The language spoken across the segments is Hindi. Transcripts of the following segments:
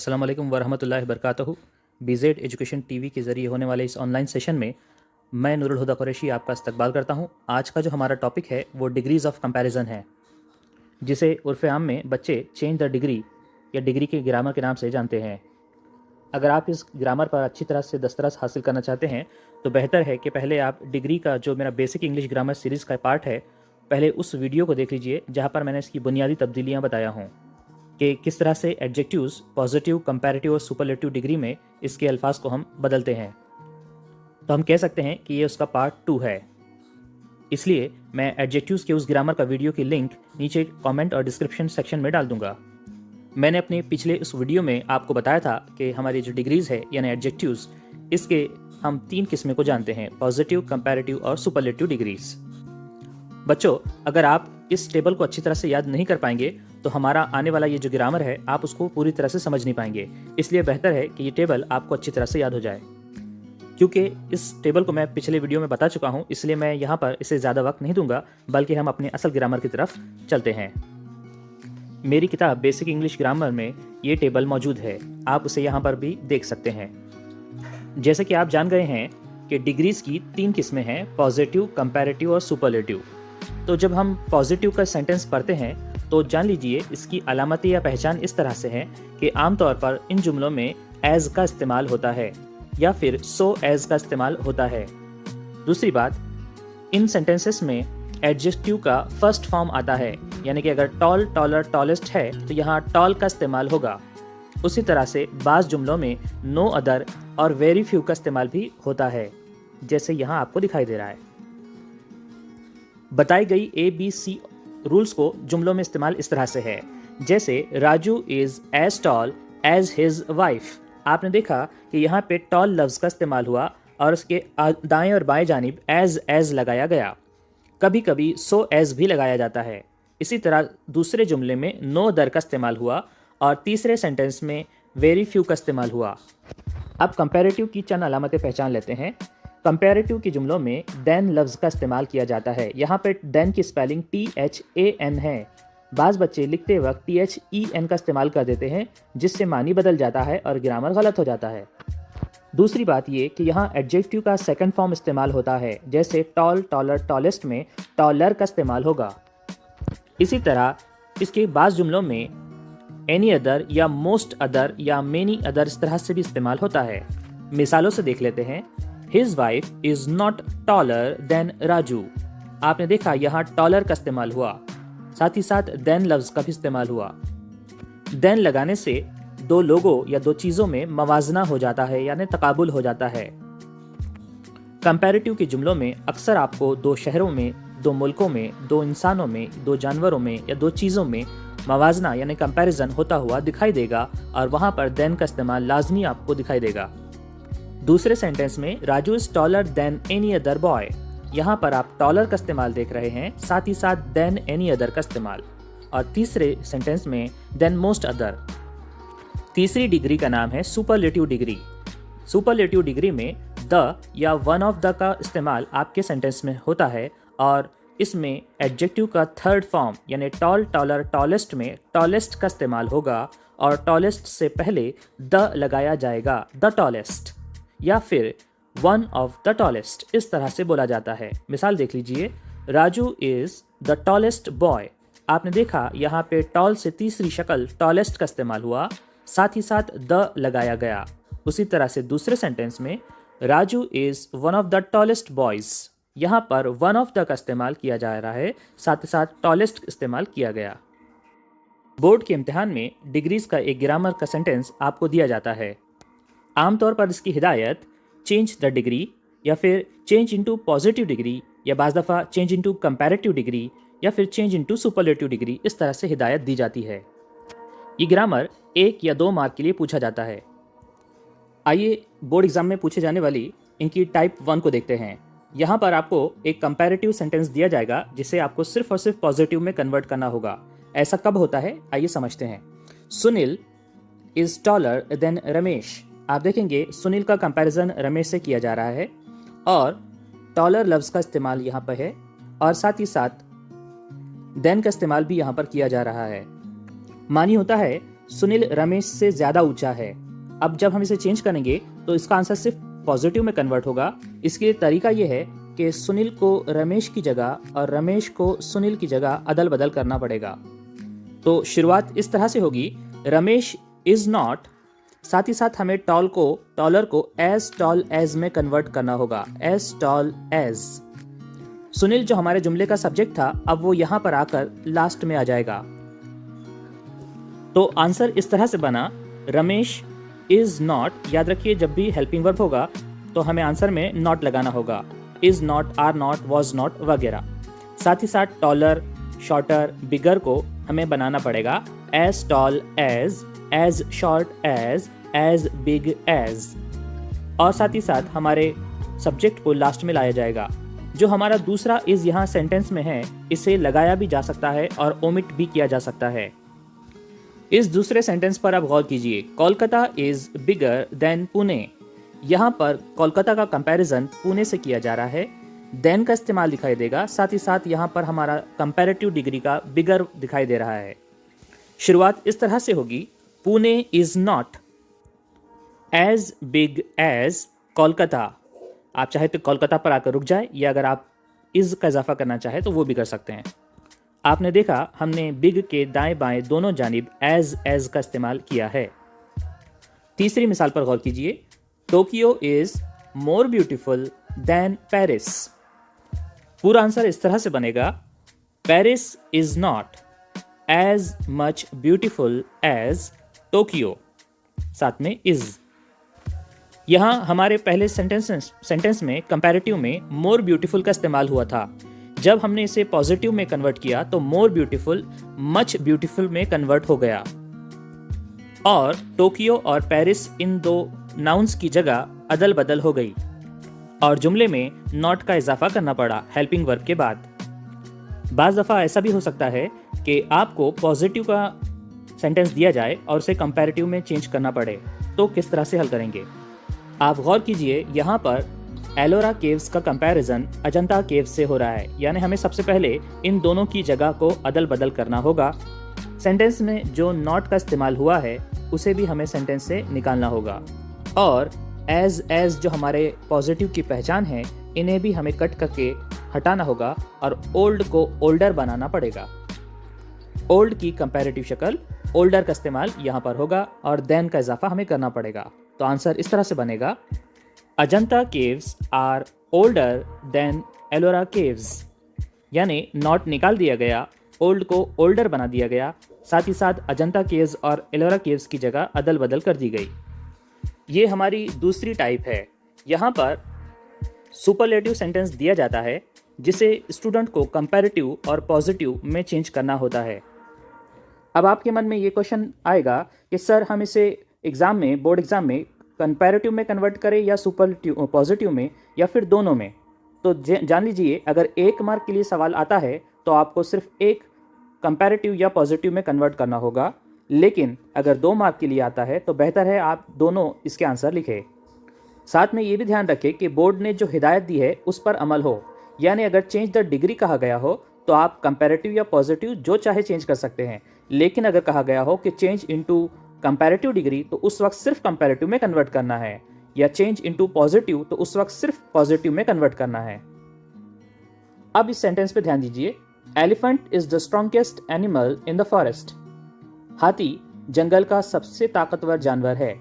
अस्सलाम वालेकुम वरहमतुल्लाहि वबरकातुहू। बीजेड एजुकेशन टीवी के ज़रिए होने वाले इस ऑनलाइन सेशन में मैं नूरुल हुदा कुरैशी आपका इस्तकबाल करता हूं। आज का जो हमारा टॉपिक है वो डिग्रीज़ ऑफ कंपैरिजन है, जिसे उर्फ़ आम में बच्चे चेंज द डिग्री या डिग्री के ग्रामर के नाम से जानते हैं। अगर आप इस ग्रामर पर अच्छी तरह से दस्तरस हासिल करना चाहते हैं तो बेहतर है कि पहले आप डिग्री का जो मेरा बेसिक इंग्लिश ग्रामर सीरीज़ का पार्ट है, पहले उस वीडियो को देख लीजिए जहाँ पर मैंने इसकी बुनियादी तब्दीलियाँ बताया हूँ कि किस तरह से एडजेक्टिव्स पॉजिटिव, कंपैरेटिव और सुपरलेटिव डिग्री में इसके अल्फाज को हम बदलते हैं। तो हम कह सकते हैं कि ये उसका पार्ट 2 है। इसलिए मैं एडजेक्टिव्स के उस ग्रामर का वीडियो की लिंक नीचे कमेंट और डिस्क्रिप्शन सेक्शन में डाल दूंगा। मैंने अपने पिछले उस वीडियो में आपको बताया था कि हमारी जो डिग्रीज है यानी एडजेक्टिव्स, इसके हम 3 किस्में को जानते हैं: पॉजिटिव, कंपैरेटिव और सुपरलेटिव डिग्रीज। बच्चों, अगर आप इस टेबल को अच्छी तरह से याद नहीं कर पाएंगे तो हमारा आने वाला ये जो ग्रामर है आप उसको पूरी तरह से समझ नहीं पाएंगे। इसलिए बेहतर है कि ये टेबल आपको अच्छी तरह से याद हो जाए। क्योंकि इस टेबल को मैं पिछले वीडियो में बता चुका हूँ, इसलिए मैं यहाँ पर इसे ज़्यादा वक्त नहीं दूंगा, बल्कि हम अपने असल ग्रामर की तरफ चलते हैं। मेरी किताब बेसिक इंग्लिश ग्रामर में ये टेबल मौजूद है, आप उसे यहाँ पर भी देख सकते हैं। जैसे कि आप जान गए हैं कि डिग्रीज की 3 किस्में हैं: पॉजिटिव, कंपैरेटिव और सुपरलेटिव। तो जब हम पॉजिटिव का सेंटेंस पढ़ते हैं तो जान लीजिए इसकी अलामतें या पहचान इस तरह से है कि आमतौर पर इन जुमलों में एज का इस्तेमाल होता है या फिर सो एज का इस्तेमाल होता है। दूसरी बात, इन सेंटेंसेस में एडजेक्टिव का फर्स्ट फॉर्म आता है, यानी कि अगर टॉल, टॉलर, टॉलेस्ट है तो यहाँ टॉल का इस्तेमाल होगा। उसी तरह से बाज़ जुमलों में नो अदर और वेरी फ्यू का इस्तेमाल भी होता है, जैसे यहाँ आपको दिखाई दे रहा है। बताई गई ABC रूल्स को जुमलों में इस्तेमाल इस तरह से है, जैसे Raju is as tall as his wife. आपने देखा कि यहाँ पे टॉल लफ्ज का इस्तेमाल हुआ और उसके दाएं और बाएं जानिब एज लगाया गया। कभी कभी सो एज भी लगाया जाता है। इसी तरह दूसरे जुमले में नो दर का इस्तेमाल हुआ और तीसरे सेंटेंस में वेरी फ्यू का इस्तेमाल हुआ। अब कंपैरेटिव की चंद अलामतें पहचान लेते हैं। कंपैरेटिव के जुमलों में देन लफ्ज़ का इस्तेमाल किया जाता है। यहाँ पे देन की स्पेलिंग THAN है। बाज़ बच्चे लिखते वक्त THEN का इस्तेमाल कर देते हैं, जिससे मानी बदल जाता है और ग्रामर गलत हो जाता है। दूसरी बात ये कि यहाँ एडजेक्टिव का सेकंड फॉर्म इस्तेमाल होता है, जैसे टॉल, टॉलर, टॉलेस्ट में टॉलर का इस्तेमाल होगा। इसी तरह इसके बाज़ जुमलों में एनी अदर या मोस्ट अदर या मेनी अदर इस तरह से भी इस्तेमाल होता है। मिसालों से देख लेते हैं। His wife is not taller than Raju. आपने देखा यहाँ टॉलर का इस्तेमाल हुआ, साथ ही साथ देन लफ्ज का भी इस्तेमाल हुआ। देन लगाने से दो लोगों या दो चीजों में मवाजना हो जाता है, यानी तकाबुल हो जाता है। कंपैरेटिव के जुमलों में अक्सर आपको दो शहरों में, दो मुल्कों में, दो इंसानों में, दो जानवरों में या दो चीजों में मवाजना यानी कंपैरिजन होता हुआ दिखाई देगा और वहां पर देन का इस्तेमाल लाजमी आपको दिखाई देगा। दूसरे सेंटेंस में Raju is taller than any other boy, यहाँ पर आप टॉलर का इस्तेमाल देख रहे हैं, साथ ही साथ देन एनी अदर का इस्तेमाल। और तीसरे सेंटेंस में देन मोस्ट अदर। तीसरी डिग्री का नाम है सुपरलेटिव डिग्री। सुपरलेटिव डिग्री में द या वन ऑफ द का इस्तेमाल आपके सेंटेंस में होता है और इसमें एडजेक्टिव का थर्ड फॉर्म यानी टॉल, टॉलर, टॉलेस्ट में टॉलेस्ट का इस्तेमाल होगा और टॉलेस्ट से पहले द लगाया जाएगा, द टॉलेस्ट या फिर वन ऑफ द टॉलेस्ट, इस तरह से बोला जाता है। मिसाल देख लीजिए, Raju is the tallest boy. आपने देखा यहाँ पे टॉल से तीसरी शक्ल टॉलेस्ट का इस्तेमाल हुआ, साथ ही साथ द लगाया गया। उसी तरह से दूसरे सेंटेंस में Raju is one of the tallest boys, यहाँ पर वन ऑफ द का इस्तेमाल किया जा रहा है, साथ ही साथ टॉलेस्ट इस्तेमाल किया गया। बोर्ड के इम्तिहान में डिग्रीज का एक ग्रामर का सेंटेंस आपको दिया जाता है। आमतौर पर इसकी हिदायत चेंज द डिग्री या फिर चेंज इनटू पॉजिटिव डिग्री या बाज़ दफ़ा चेंज इनटू कंपैरेटिव डिग्री या फिर चेंज इनटू सुपरलेटिव डिग्री, इस तरह से हिदायत दी जाती है। ये ग्रामर 1 या 2 मार्क के लिए पूछा जाता है। आइए बोर्ड एग्जाम में पूछे जाने वाली इनकी टाइप 1 को देखते हैं। यहाँ पर आपको एक कंपैरेटिव सेंटेंस दिया जाएगा जिसे आपको सिर्फ और सिर्फ पॉजिटिव में कन्वर्ट करना होगा। ऐसा कब होता है, आइए समझते हैं। Sunil is taller than Ramesh. आप देखेंगे सुनील का कंपैरिजन रमेश से किया जा रहा है और टॉलर लफ्ज का इस्तेमाल यहाँ पर है और साथ ही साथ देन का इस्तेमाल भी यहाँ पर किया जा रहा है। मानी होता है सुनील रमेश से ज़्यादा ऊंचा है। अब जब हम इसे चेंज करेंगे तो इसका आंसर सिर्फ पॉजिटिव में कन्वर्ट होगा। इसके लिए तरीका ये है कि सुनील को रमेश की जगह और रमेश को सुनील की जगह अदल बदल करना पड़ेगा। तो शुरुआत इस तरह से होगी, रमेश इज नॉट, साथ ही साथ हमें टॉलर को एज टॉल एज में कन्वर्ट करना होगा, एज टॉल एज। सुनील जो हमारे जुमले का सब्जेक्ट था, अब वो यहां पर आकर लास्ट में आ जाएगा। तो आंसर इस तरह से बना, रमेश इज नॉट। याद रखिए जब भी हेल्पिंग वर्ब होगा तो हमें आंसर में नॉट लगाना होगा, is not, are not, was not वगैरह। साथ ही साथ टॉलर, शॉर्टर, बिगर को हमें बनाना पड़ेगा as tall as short as big as. और साथ ही साथ हमारे सब्जेक्ट को लास्ट में लाया जाएगा। जो हमारा दूसरा इज यहाँ सेंटेंस में है, इसे लगाया भी जा सकता है और ओमिट भी किया जा सकता है। इस दूसरे सेंटेंस पर आप गौर कीजिए, Kolkata is bigger than Pune. यहाँ पर कोलकाता का कंपैरिजन पुणे से किया जा रहा है, देन का इस्तेमाल दिखाई देगा। साथ ही साथ यहाँ पर हमारा कंपैरेटिव डिग्री का बिगर दिखाई दे रहा है। शुरुआत इस तरह से होगी, Pune is not as big as Kolkata. आप चाहे तो कोलकाता पर आकर रुक जाए, या अगर आप इज का इजाफा करना चाहे तो वो भी कर सकते हैं। आपने देखा हमने बिग के दाएं बाएं दोनों जानिब एज का इस्तेमाल किया है। तीसरी मिसाल पर गौर कीजिए, Tokyo is more beautiful than Paris. पूरा आंसर इस तरह से बनेगा, Paris is not as much beautiful as Tokyo, साथ में इज। यहां हमारे पहले सेंटेंस में कंपैरेटिव में मोर ब्यूटीफुल का इस्तेमाल हुआ था। जब हमने इसे पॉजिटिव में कन्वर्ट किया तो मोर ब्यूटीफुल मच ब्यूटीफुल में कन्वर्ट हो गया। और टोक्यो और पेरिस इन दो नाउन्स की जगह अदल बदल हो गई और जुमले में नॉट का इजाफा करना पड़ा हेल्पिंग वर्ब के बाद। बाज़ दफ़ा ऐसा भी हो सकता है कि आपको पॉजिटिव का सेंटेंस दिया जाए और उसे कंपैरेटिव में चेंज करना पड़े, तो किस तरह से हल करेंगे। आप गौर कीजिए, यहाँ पर एलोरा केव्स का कंपैरिजन अजंता केव्स से हो रहा है, यानी हमें सबसे पहले इन दोनों की जगह को अदल बदल करना होगा। सेंटेंस में जो नॉट का इस्तेमाल हुआ है उसे भी हमें सेंटेंस से निकालना होगा। और एज जो हमारे पॉजिटिव की पहचान है, इन्हें भी हमें कट करके हटाना होगा और ओल्ड को ओल्डर बनाना पड़ेगा। ओल्ड की कंपैरेटिव शक्ल ओल्डर का इस्तेमाल यहाँ पर होगा और देन का इजाफा हमें करना पड़ेगा। तो आंसर इस तरह से बनेगा, Ajanta caves are older than Ellora caves. यानी नॉट निकाल दिया गया, ओल्ड को ओल्डर बना दिया गया, साथ ही साथ अजंता केव्स और एलोरा केव्स की जगह अदल बदल कर दी गई। ये हमारी दूसरी टाइप है। यहाँ पर सुपरलेटिव सेंटेंस दिया जाता है जिसे स्टूडेंट को कंपैरेटिव और पॉजिटिव में चेंज करना होता है। अब आपके मन में ये क्वेश्चन आएगा कि सर हम इसे एग्ज़ाम में, बोर्ड एग्ज़ाम में कंपैरेटिव में कन्वर्ट करें या सुपरलेटिव पॉजिटिव में या फिर दोनों में। तो जान लीजिए, अगर 1 मार्क के लिए सवाल आता है तो आपको सिर्फ एक कंपैरेटिव या पॉजिटिव में कन्वर्ट करना होगा, लेकिन अगर 2 मार्क के लिए आता है तो बेहतर है आप दोनों इसके आंसर लिखें। साथ में ये भी ध्यान रखें कि बोर्ड ने जो हिदायत दी है उस पर अमल हो, यानी अगर चेंज द डिग्री कहा गया हो तो आप कंपैरेटिव या पॉजिटिव जो चाहे चेंज कर सकते हैं, लेकिन अगर कहा गया हो कि चेंज इनटू कंपैरेटिव डिग्री तो उस वक्त सिर्फ कंपैरेटिव में कन्वर्ट करना है, या चेंज इनटू पॉजिटिव तो उस वक्त सिर्फ पॉजिटिव में कन्वर्ट करना है। अब इस सेंटेंस पे ध्यान दीजिए, elephant is the strongest animal in the forest. हाथी जंगल का सबसे ताकतवर जानवर है।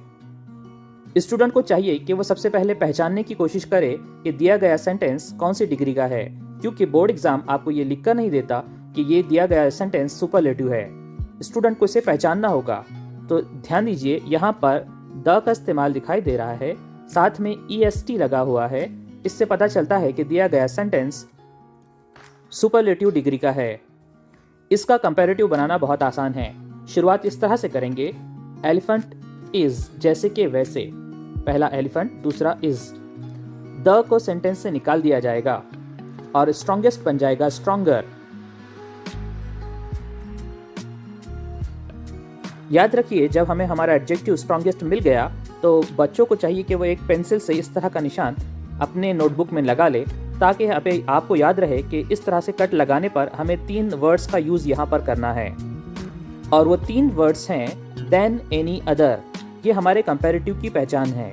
स्टूडेंट को चाहिए कि वो सबसे पहले पहचानने की कोशिश करे कि दिया गया सेंटेंस कौन सी डिग्री का है, क्योंकि बोर्ड एग्जाम आपको ये लिखकर नहीं देता कि ये दिया गया सेंटेंस सुपरलेटिव है। स्टूडेंट को इसे पहचानना होगा। तो ध्यान दीजिए, यहाँ पर द का इस्तेमाल दिखाई दे रहा है, साथ में EST लगा हुआ है। इससे पता चलता है कि दिया गया सेंटेंस सुपरलेटिव डिग्री का है। इसका कंपैरेटिव बनाना बहुत आसान है। शुरुआत इस तरह से करेंगे, एलिफेंट इज जैसे कि वैसे, पहला एलिफेंट, दूसरा इज। द को सेंटेंस से निकाल दिया जाएगा और स्ट्रॉन्गेस्ट बन जाएगा स्ट्रॉन्गर। याद रखिए, जब हमें हमारा एडजेक्टिव स्ट्रॉन्गेस्ट मिल गया तो बच्चों को चाहिए कि वो एक पेंसिल से इस तरह का निशान अपने नोटबुक में लगा ले, ताकि आपको याद रहे कि इस तरह से कट लगाने पर हमें 3 वर्ड्स का यूज यहाँ पर करना है। और वो 3 वर्ड्स हैं देन एनी अदर, ये हमारे कंपैरेटिव की पहचान है।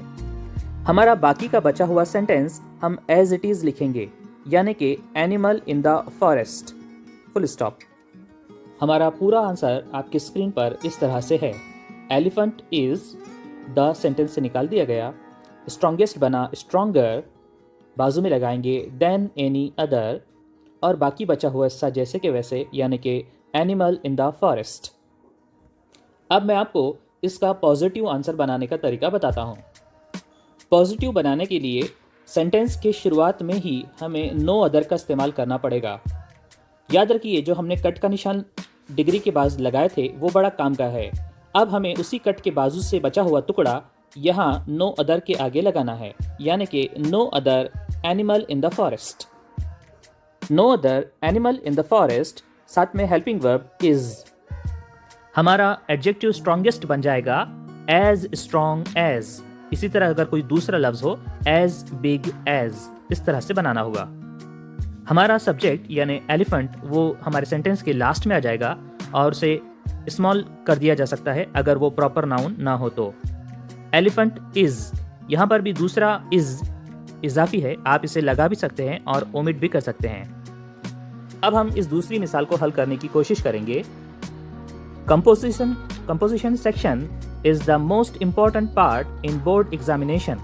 हमारा बाकी का बचा हुआ सेंटेंस हम एज इट इज लिखेंगे, यानी कि animal in the forest, full stop. हमारा पूरा आंसर आपकी स्क्रीन पर इस तरह से है। एलिफेंट इज द सेंटेंस से निकाल दिया गया, स्ट्रॉन्गेस्ट बना स्ट्रॉन्गर, बाजू में लगाएंगे देन एनी अदर, और बाकी बचा हुआ हिस्सा जैसे कि वैसे, यानी कि एनिमल इन द फॉरेस्ट। अब मैं आपको इसका पॉजिटिव आंसर बनाने का तरीका बताता हूँ। पॉजिटिव बनाने के लिए सेंटेंस के शुरुआत में ही हमें नो अदर का इस्तेमाल करना पड़ेगा। याद रखिए, जो हमने कट का निशान डिग्री के बाद लगाए थे वो बड़ा काम का है। अब हमें उसी कट के बाजू से बचा हुआ टुकड़ा यहाँ नो अदर के आगे लगाना है, यानी कि no other animal in the forest. No other animal in the forest, साथ में हेल्पिंग वर्ब इज। हमारा एडजेक्टिव स्ट्रॉन्गेस्ट बन जाएगा एज स्ट्रॉन्ग एज। इसी तरह अगर कोई दूसरा लफ्ज हो एज बिग एज, इस तरह से बनाना होगा। हमारा सब्जेक्ट यानी एलिफेंट वो हमारे सेंटेंस के लास्ट में आ जाएगा और उसे स्मॉल कर दिया जा सकता है अगर वो प्रॉपर नाउन ना हो तो। एलिफेंट इज, यहाँ पर भी दूसरा इज इजाफी है, आप इसे लगा भी सकते हैं और ओमिट भी कर सकते हैं। अब हम इस दूसरी मिसाल को हल करने की कोशिश करेंगे। Composition section is the most important part in board examination.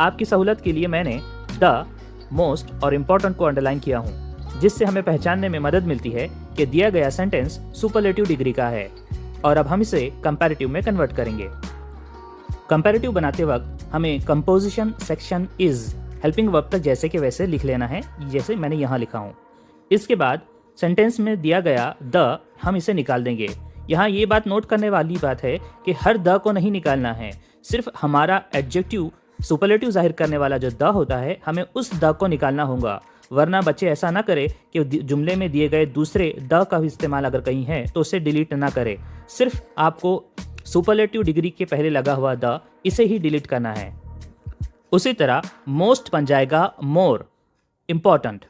आपकी सहूलत के लिए मैंने द, मोस्ट और इम्पोर्टेंट को अंडरलाइन किया हूँ, जिससे हमें पहचानने में मदद मिलती है कि दिया गया सेंटेंस सुपरलेटिव डिग्री का है। और अब हम इसे कंपैरेटिव में कन्वर्ट करेंगे। कंपैरेटिव बनाते वक्त हमें composition section is helping verb तक जैसे कि वैसे लिख लेना है, जैसे मैंने यहाँ लिखा हूँ। इसके बाद सेंटेंस में दिया गया द, हम इसे निकाल देंगे। यहाँ ये बात नोट करने वाली बात है कि हर द को नहीं निकालना है, सिर्फ हमारा एडजेक्टिव सुपरलेटिव जाहिर करने वाला जो द होता है हमें उस द को निकालना होगा। वरना बच्चे ऐसा ना करें कि जुमले में दिए गए दूसरे द का भी इस्तेमाल अगर कहीं है तो उसे डिलीट ना करें। सिर्फ आपको सुपरलेटिव डिग्री के पहले लगा हुआ द, इसे ही डिलीट करना है। उसी तरह मोस्ट बन जाएगा मोर इम्पॉर्टेंट,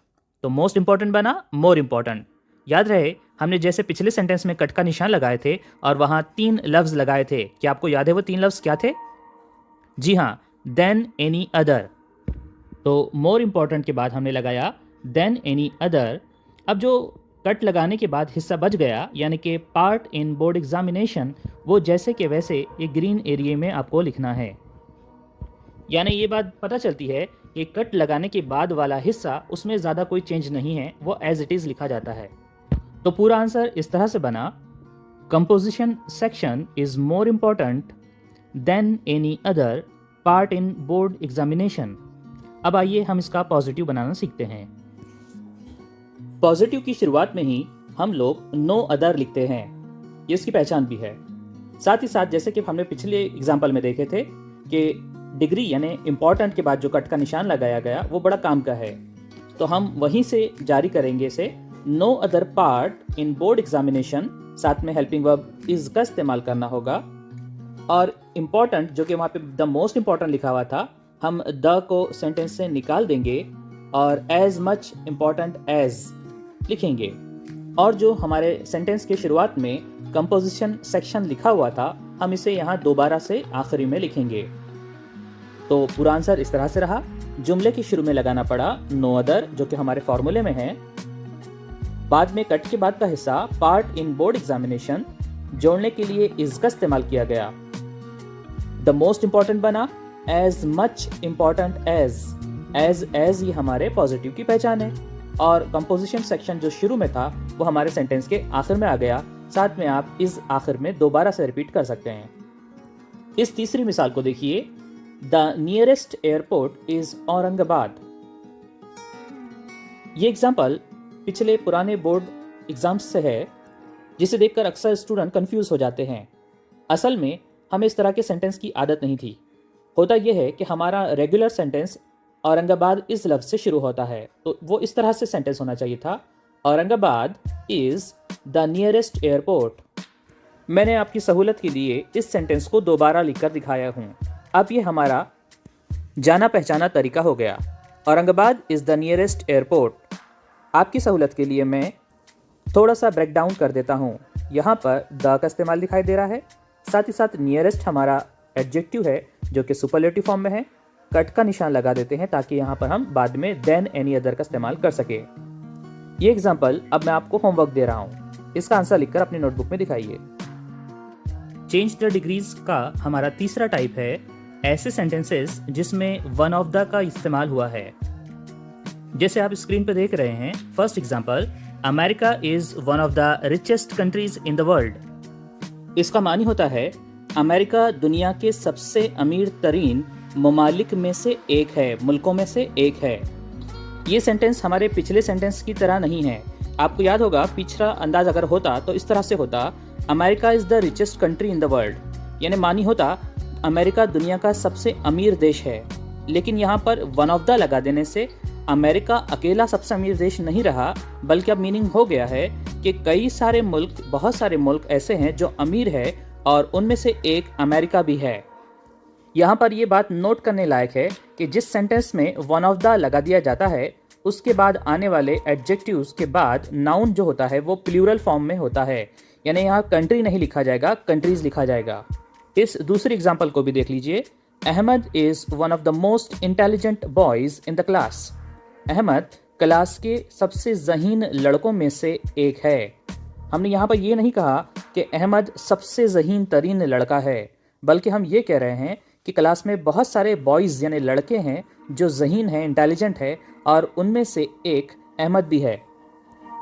तो मोस्ट इंपॉर्टेंट बना मोर इंपॉर्टेंट। याद रहे हमने जैसे पिछले सेंटेंस में कट का निशान लगाए थे और वहाँ 3 लफ्ज लगाए थे। क्या आपको याद है वो 3 लफ्ज क्या थे? जी हाँ, देन एनी अदर। तो मोर इंपॉर्टेंट के बाद हमने लगाया देन एनी अदर। अब जो कट लगाने के बाद हिस्सा बच गया, यानी कि पार्ट इन बोर्ड एग्जामिनेशन, वो जैसे कि वैसे एक ग्रीन एरिया में आपको लिखना है। यानी ये बात पता चलती है कि कट लगाने के बाद वाला हिस्सा उसमें ज़्यादा कोई चेंज नहीं है, वो एज इट इज़ लिखा जाता है। तो पूरा आंसर इस तरह से बना, composition section is more important than any other part in board examination. अब आइए हम इसका पॉजिटिव बनाना सीखते हैं। पॉजिटिव की शुरुआत में ही हम लोग नो अदर लिखते हैं, ये इसकी पहचान भी है। साथ ही साथ जैसे कि हमने पिछले एग्जाम्पल में देखे थे कि डिग्री यानी इम्पॉर्टेंट के बाद जो कट का निशान लगाया गया वो बड़ा काम का है, तो हम वहीं से जारी करेंगे इसे। No other part in board examination, साथ में हेल्पिंग वर्ब इज का इस्तेमाल करना होगा। और इम्पॉर्टेंट जो कि वहाँ पे द मोस्ट इम्पॉर्टेंट लिखा हुआ था, हम द को सेंटेंस से निकाल देंगे और एज मच इम्पॉर्टेंट एज लिखेंगे। और जो हमारे सेंटेंस के शुरुआत में कंपोजिशन सेक्शन लिखा हुआ था, हम इसे यहाँ दोबारा से आखिरी में लिखेंगे। तो पूरा आंसर इस तरह से रहा। जुमले के शुरू में लगाना पड़ा नो अदर, जो कि हमारे फॉर्मूले में है। बाद में कट के बाद का हिस्सा पार्ट इन बोर्ड एग्जामिनेशन, जोड़ने के लिए इज का इस्तेमाल किया गया। द मोस्ट इंपॉर्टेंट बना एज मच इंपॉर्टेंट एज ये हमारे पॉजिटिव की पहचान है। और कंपोजिशन सेक्शन जो शुरू में था वो हमारे सेंटेंस के आखिर में आ गया। साथ में आप इस आखिर में दोबारा से रिपीट कर सकते हैं। इस तीसरी मिसाल को देखिए, the nearest airport is Aurangabad. ये एग्जाम्पल पिछले पुराने बोर्ड एग्जाम्स से है, जिसे देखकर अक्सर स्टूडेंट कंफ्यूज हो जाते हैं। असल में हमें इस तरह के सेंटेंस की आदत नहीं थी। होता यह है कि हमारा रेगुलर सेंटेंस औरंगाबाद इस लफ्ज़ से शुरू होता है, तो वो इस तरह से सेंटेंस होना चाहिए था, Aurangabad is the nearest airport. मैंने आपकी सहूलत के लिए इस सेंटेंस को दोबारा लिखकर दिखाया हूँ। अब ये हमारा जाना पहचाना तरीका हो गया। Aurangabad is the nearest airport. आपकी सहूलत के लिए मैं थोड़ा सा ब्रेक डाउन कर देता हूँ। यहाँ पर द का इस्तेमाल दिखाई दे रहा है, साथ ही साथ नियरेस्ट हमारा एडजेक्टिव है जो कि सुपरलेटिव फॉर्म में है। कट का निशान लगा देते हैं ताकि यहाँ पर हम बाद में देन एनी अदर का इस्तेमाल कर सके। ये एग्जाम्पल अब मैं आपको होमवर्क दे रहा हूँ, इसका आंसर लिखकर अपनी नोटबुक में दिखाइए। चेंज द डिग्रीज का हमारा तीसरा टाइप है ऐसे सेंटेंसेस जिसमें वन ऑफ द का इस्तेमाल हुआ है। जैसे आप स्क्रीन पर देख रहे हैं, first example, America is one of the richest countries in the world. इसका मानी होता है अमेरिका दुनिया के सबसे अमीर तरीन ममालिक में से एक है, मुल्कों में से एक है। ये सेंटेंस हमारे पिछले सेंटेंस की तरह नहीं है। आपको याद होगा पिछला अंदाज अगर होता तो इस तरह से होता, America is the richest country in the world, यानी मानी होता अमेरिका दुनिया का सबसे अमीर देश है। लेकिन यहाँ पर वन ऑफ द लगा देने से अमेरिका अकेला सबसे अमीर देश नहीं रहा, बल्कि अब मीनिंग हो गया है कि कई सारे मुल्क, बहुत सारे मुल्क ऐसे हैं जो अमीर है और उनमें से एक अमेरिका भी है। यहाँ पर यह बात नोट करने लायक है कि जिस सेंटेंस में वन ऑफ द लगा दिया जाता है उसके बाद आने वाले एडजेक्टिव्स के बाद नाउन जो होता है वो प्लूरल फॉर्म में होता है, यानी यहाँ कंट्री नहीं लिखा जाएगा, कंट्रीज लिखा जाएगा। इस दूसरी एग्जाम्पल को भी देख लीजिए। Ahmad is one of the most intelligent boys in the class. Ahmad class के सबसे ज़हीन लड़कों में से एक है। हमने यहाँ पर ये नहीं कहा कि अहमद सबसे ज़हीन तरीन लड़का है, बल्कि हम ये कह रहे हैं कि क्लास में बहुत सारे बॉयज़ यानी लड़के हैं जो ज़हीन हैं, इंटेलिजेंट है, और उनमें से एक अहमद भी है।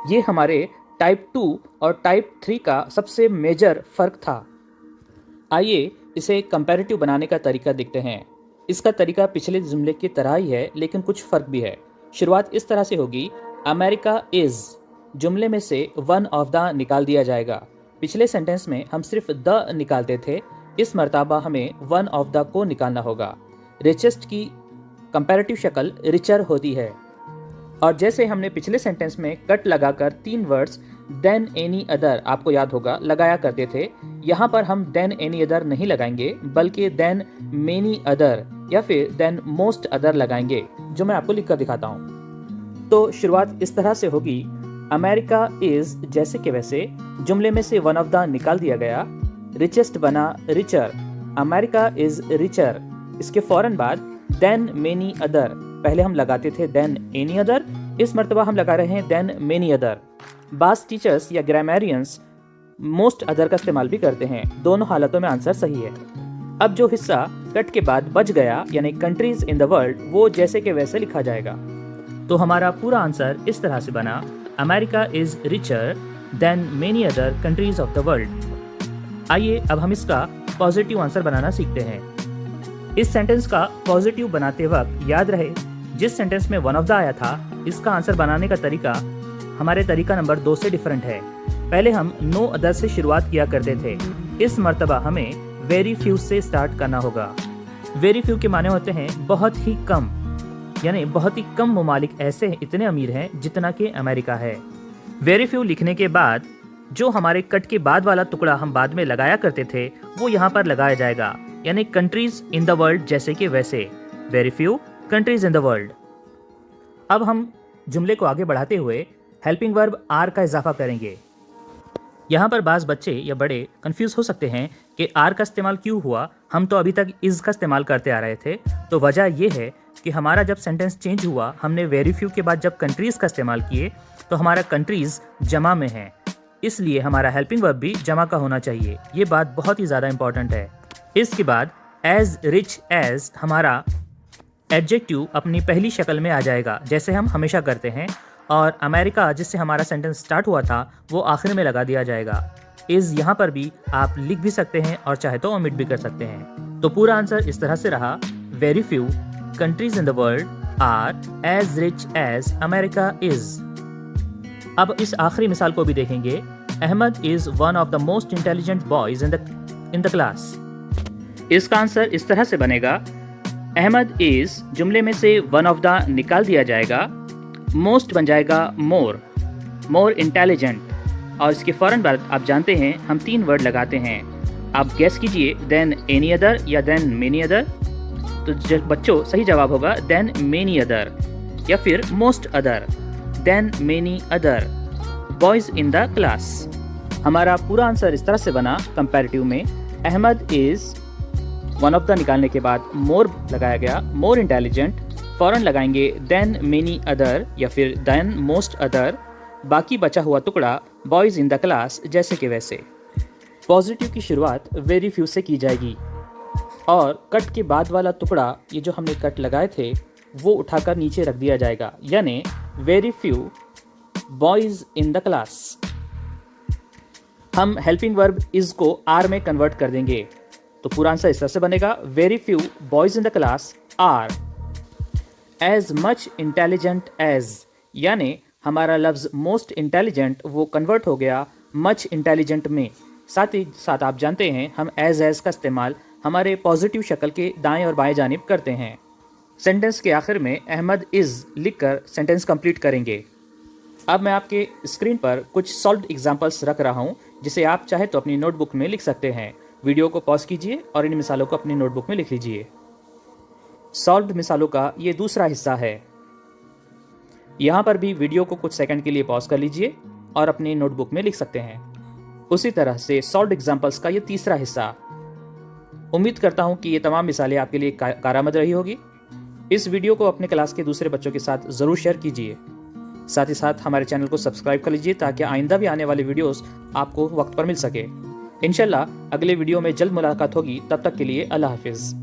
ये हमारे टाइप 2 और टाइप 3 का सबसे मेजर फ़र्क था। आइए इसे कंपैरेटिव बनाने का तरीका देखते हैं। इसका तरीका पिछले जुमले की तरह ही है, लेकिन कुछ फ़र्क भी है। शुरुआत इस तरह से होगी, अमेरिका इज़, जुमले में से वन ऑफ द निकाल दिया जाएगा। पिछले सेंटेंस में हम सिर्फ द निकालते थे, इस मर्तबा हमें वन ऑफ द को निकालना होगा। रिचेस्ट की कंपैरेटिव शक्ल रिचर होती है। और जैसे हमने पिछले सेंटेंस में कट लगाकर 3 वर्ड्स देन एनी अदर, आपको याद होगा, लगाया करते थे, यहाँ पर हम देन एनी अदर नहीं लगाएंगे, बल्कि देन मेनी अदर या फिर देन मोस्ट अदर लगाएंगे, जो मैं आपको लिखकर दिखाता हूँ। तो शुरुआत इस तरह से होगी, अमेरिका इज जैसे कि वैसे, जुमले में से वन ऑफ द निकाल दिया गया, रिचेस्ट बना रिचर, अमेरिका इज रिचर। इसके फौरन बाद देन मेनी अदर, पहले हम लगाते थे देन एनी अदर, इस मर्तबा हम लगा रहे हैं देन मेनी अदर। बास टीचर्स या ग्रामेरियंस मोस्ट अदर का इस्तेमाल भी करते हैं। दोनों हालतों में आंसर सही है। अब जो हिस्सा कट के बाद बच गया, यानी कंट्रीज इन द वर्ल्ड, वो जैसे के वैसे लिखा जाएगा। तो हमारा पूरा आंसर इस तरह से बना, America is richer than many other countries of the world. आइए अब हम इसका पॉजिटिव आंसर बनाना सीखते हैं। इस सेंटेंस का पॉजिटिव बनाते वक्त याद रहे, जिस सेंटेंस में वन ऑफ द आया था, इसका आंसर बनाने का तरीका हमारे तरीका नंबर 2 से डिफरेंट है। पहले हम नो अदर से शुरुआत किया करते थे, इस मर्तबा हमें वेरी फ्यू से स्टार्ट करना होगा। वेरी फ्यू के माने होते हैं बहुत ही कम, यानी बहुत ही कम ममालिक ऐसे इतने अमीर हैं जितना कि अमेरिका है। वेरी फ्यू लिखने के बाद जो हमारे कट के बाद वाला टुकड़ा हम बाद में लगाया करते थे वो यहाँ पर लगाया जाएगा, यानी कंट्रीज इन द वर्ल्ड जैसे कि वैसे, very few countries in the world. अब हम जुमले को आगे बढ़ाते हुए हेल्पिंग वर्ब आर का इजाफा करेंगे। यहाँ पर बाज़ बच्चे या बड़े कंफ्यूज हो सकते हैं कि आर का इस्तेमाल क्यों हुआ, हम तो अभी तक इज़ का इस्तेमाल करते आ रहे थे। तो वजह यह है कि हमारा जब सेंटेंस चेंज हुआ, हमने वेरी फ्यू के बाद जब कंट्रीज़ का इस्तेमाल किए तो हमारा कंट्रीज़ जमा में है, इसलिए हमारा हेल्पिंग वर्ब भी जमा का होना चाहिए। ये बात बहुत ही ज़्यादा इंपॉर्टेंट है। इसके बाद एज रिच एज हमारा एडजेक्टिव अपनी पहली शक्ल में आ जाएगा, जैसे हम हमेशा करते हैं, और अमेरिका जिससे हमारा सेंटेंस स्टार्ट हुआ था वो आखिर में लगा दिया जाएगा। इज़ यहाँ पर भी आप लिख भी सकते हैं और चाहे तो ओमिट भी कर सकते हैं। तो पूरा आंसर इस तरह से रहा, very few countries in the world are as rich as America is. अब इस आखिरी मिसाल को भी देखेंगे, Ahmad is one of the most intelligent boys in the class. इसका आंसर इस तरह से बनेगा, अहमद इज, जुमले में से वन ऑफ द निकाल दिया जाएगा, मोस्ट बन जाएगा मोर, मोर इंटेलिजेंट, और इसके फ़ौरन बाद आप जानते हैं हम 3 वर्ड लगाते हैं। आप गैस कीजिए, देन एनी अदर या देन मेनी अदर। तो बच्चों सही जवाब होगा देन मेनी अदर या फिर most other, than many other boys in the class. हमारा पूरा आंसर इस तरह से बना कंपैरेटिव में, Ahmad is, one of the निकालने के बाद मोर लगाया गया, मोर इंटेलिजेंट, फौरन लगाएंगे देन मेनी अदर या फिर देन मोस्ट अदर, बाकी बचा हुआ टुकड़ा बॉयज इन द क्लास जैसे कि वैसे। पॉजिटिव की शुरुआत वेरी फ्यू से की जाएगी और कट के बाद वाला टुकड़ा, ये जो हमने कट लगाए थे, वो उठाकर नीचे रख दिया जाएगा, यानी very few boys in the class. हम हेल्पिंग वर्ब इज को आर में कन्वर्ट कर देंगे, तो पूरा आंसर इस तरह से बनेगा, very few boys in the class are as much intelligent as, यानी हमारा लफ्ज़ मोस्ट इंटेलिजेंट वो कन्वर्ट हो गया मच इंटेलिजेंट में। साथ ही साथ आप जानते हैं हम एज का इस्तेमाल हमारे पॉजिटिव शक्ल के दाएं और बाएं जानिब करते हैं। सेंटेंस के आखिर में अहमद इज़ लिखकर सेंटेंस कंप्लीट करेंगे। अब मैं आपके स्क्रीन पर कुछ सॉल्व्ड एग्जांपल्स रख रहा हूं, जिसे आप चाहे तो अपनी नोटबुक में लिख सकते हैं। वीडियो को पॉज कीजिए और इन मिसालों को अपनी नोटबुक में लिख लीजिए। सॉल्व्ड मिसालों का ये दूसरा हिस्सा है। यहाँ पर भी वीडियो को कुछ सेकंड के लिए पॉज कर लीजिए और अपनी नोटबुक में लिख सकते हैं। उसी तरह से सॉल्व्ड एग्जांपल्स का ये तीसरा हिस्सा। उम्मीद करता हूँ कि ये तमाम मिसालें आपके लिए कारआमद रही होगी। इस वीडियो को अपने क्लास के दूसरे बच्चों के साथ ज़रूर शेयर कीजिए। साथ ही साथ हमारे चैनल को सब्सक्राइब कर लीजिए ताकि आइंदा भी आने वाले वीडियोस आपको वक्त पर मिल सके। इंशाल्लाह अगले वीडियो में जल्द मुलाकात होगी। तब तक के लिए अल्लाह हाफिज़।